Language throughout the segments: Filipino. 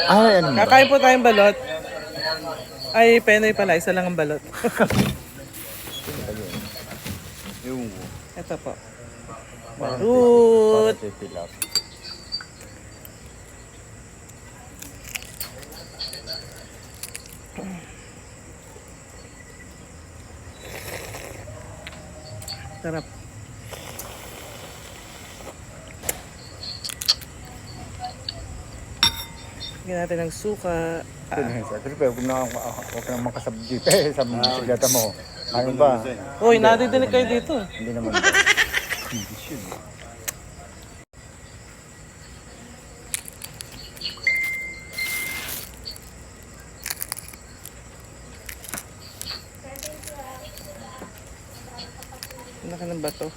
Ay, ano ba? Kakain po tayong balot. Ay, penoy pala. Isa lang ang balot. Yung Ito po. para Balot. titilap. Sarap. Lagyan natin ng suka. Pero kung huwag ka naman kasabjip sa mga bisikleta mo. Ano ba? Uy, nadidinig kayo dito. Hindi naman. Ang laki ng bato.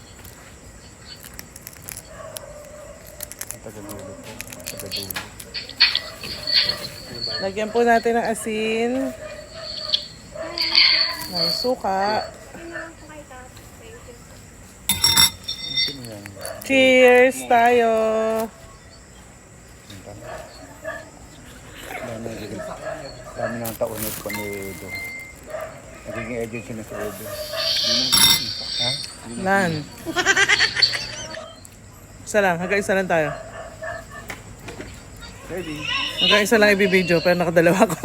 Tagadulo. Tagadulo. Lagyan po natin ng asin. Ng suka. Sino yan? Cheers tayo! Dami ng taunod pa ni Edo. Nagiging agency na si Edo. Ha? Nan. Isa lang. Hanggang isa lang tayo. Ready? Hanggang isa lang ibibideo pero nakadalawa ko.